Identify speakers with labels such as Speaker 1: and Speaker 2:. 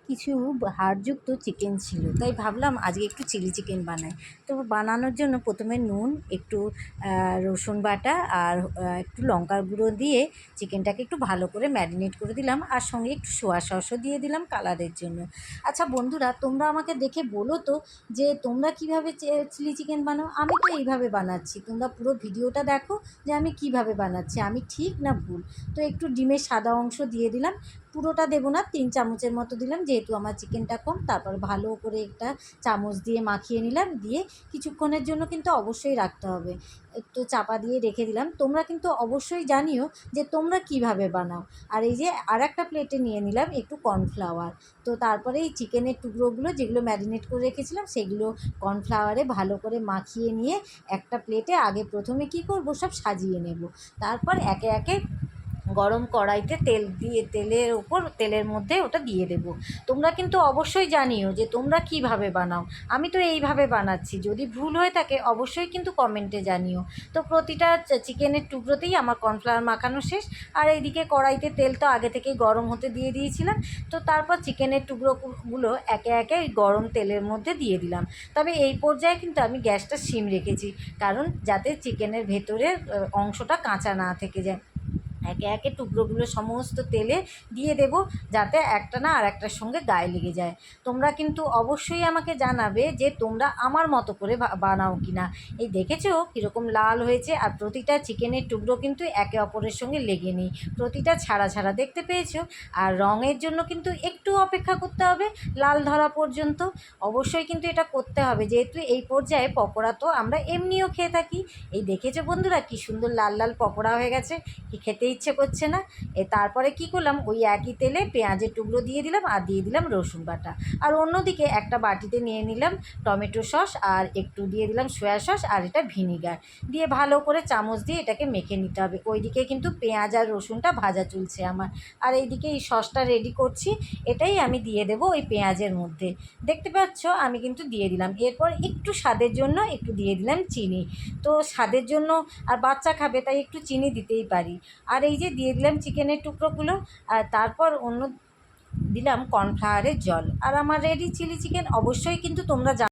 Speaker 1: কিছু হাড়যুক্ত চিকেন ছিল, তাই ভাবলাম আজকে একটু চিলি চিকেন বানাই। তো বানানোর জন্য প্রথমে নুন, একটু রসুন বাটা আর একটু লঙ্কার গুঁড়ো দিয়ে চিকেনটাকে একটু ভালো করে ম্যারিনেট করে দিলাম, আর সঙ্গে একটু সোয়া সসও দিয়ে দিলাম কালারের জন্য। আচ্ছা বন্ধুরা, তোমরা আমাকে দেখে বলো তো যে তোমরা কীভাবে চিলি চিকেন বানাও। আমি তো এইভাবে বানাচ্ছি, তোমরা পুরো ভিডিওটা দেখো যে আমি কিভাবে বানাচ্ছি, আমি ঠিক না ভুল। তো একটু ডিমের সাদা অংশ দিয়ে দিলাম, পুরোটা দেবো না, 3 চামচের মতো দিলাম যেহেতু আমার চিকেনটা কম। তারপর ভালো করে একটা চামচ দিয়ে মাখিয়ে নিলাম, দিয়ে কিছুক্ষণের জন্য কিন্তু অবশ্যই রাখতে হবে, একটু চাপা দিয়ে রেখে দিলাম। তোমরা কিন্তু অবশ্যই জানিও যে তোমরা কিভাবে বানাও। আর এই যে আর একটা প্লেটে নিয়ে নিলাম একটু কর্নফ্লাওয়ার। তো তারপরে এই চিকেনের টুকরোগুলো যেগুলো ম্যারিনেট করে রেখেছিলাম সেগুলো কর্নফ্লাওয়ারে ভালো করে মাখিয়ে নিয়ে একটা প্লেটে আগে প্রথমে কী করব, সব সাজিয়ে নেব। তারপর একে একে গরম কড়াইতে তেল দিয়ে তেলের মধ্যে ওটা দিয়ে দেব। তোমরা কিন্তু অবশ্যই জানিও যে তোমরা কিভাবে বানাও। আমি তো এইভাবে বানাচ্ছি, যদি ভুল হয়ে থাকে অবশ্যই কিন্তু কমেন্টে জানিও। তো প্রতিটা চিকেনের টুকরোতেই আমার কর্নফ্লাওয়ার মাখানো শেষ, আর এইদিকে কড়াইতে তেল তো আগে থেকেই গরম হতে দিয়ে দিয়েছিলাম। তো তারপর চিকেনের টুকরোগুলো একে একে গরম তেলের মধ্যে দিয়ে দিলাম। তবে এই পর্যায়ে কিন্তু আমি গ্যাসটা সিম রেখেছি, কারণ যাতে চিকেনের ভেতরের অংশটা কাঁচা না থেকে যায়। একে একে টুকরোগুলো সমস্ত তেলে দিয়ে দেব, যাতে একটা না আর একটার সঙ্গে গায়ে লেগে যায়। তোমরা কিন্তু অবশ্যই আমাকে জানাবে যে তোমরা আমার মতো করে বানাও কি না। এই দেখেছো কীরকম লাল হয়েছে, আর প্রতিটা চিকেনের টুকরো কিন্তু একে অপরের সঙ্গে লেগে নেই, প্রতিটা ছাড়া ছাড়া দেখতে পেয়েছো। আর রঙের জন্য কিন্তু একটু অপেক্ষা করতে হবে, লাল ধরা পর্যন্ত। অবশ্যই কিন্তু এটা করতে হবে, যেহেতু এই পর্যায়ে পকোড়া তো আমরা এমনিও খেয়ে থাকি। এই দেখেছো বন্ধুরা কী সুন্দর লাল লাল পকোড়া হয়ে গেছে, কি খেতে ইচ্ছে করছে না। তারপরে কি করলাম, ওই একই তেলে পেঁয়াজের টুকরো দিয়ে দিলাম, আর দিয়ে দিলাম রসুন বাটা। আর অন্যদিকে একটা বাটিতে নিয়ে নিলাম টমেটো সস, আর একটু দিয়ে দিলাম সয়া সস, আর এটা ভিনিগার দিয়ে ভালো করে চামচ দিয়ে এটাকে মেখে নিতে হবে। ওইদিকে কিন্তু পেঁয়াজ আর রসুনটা ভাজা চলছে আমার, আর এইদিকে এই সসটা রেডি করছি। এটাই আমি দিয়ে দেবো ওই পেঁয়াজের মধ্যে। দেখতে পাচ্ছ আমি কিন্তু দিয়ে দিলাম। এরপর একটু স্বাদের জন্য একটু দিয়ে দিলাম চিনি। তো স্বাদের জন্য, আর বাচ্চা খাবে তাই একটু চিনি দিতেই পারি। আর এই যে দিয়ে দিলাম চিকেনের টুকরোগুলো, আর তারপর দিলাম কর্নফ্লাওয়ারের জল, আর আমার রেডি চিলি চিকেন। অবশ্যই কিন্তু তোমরা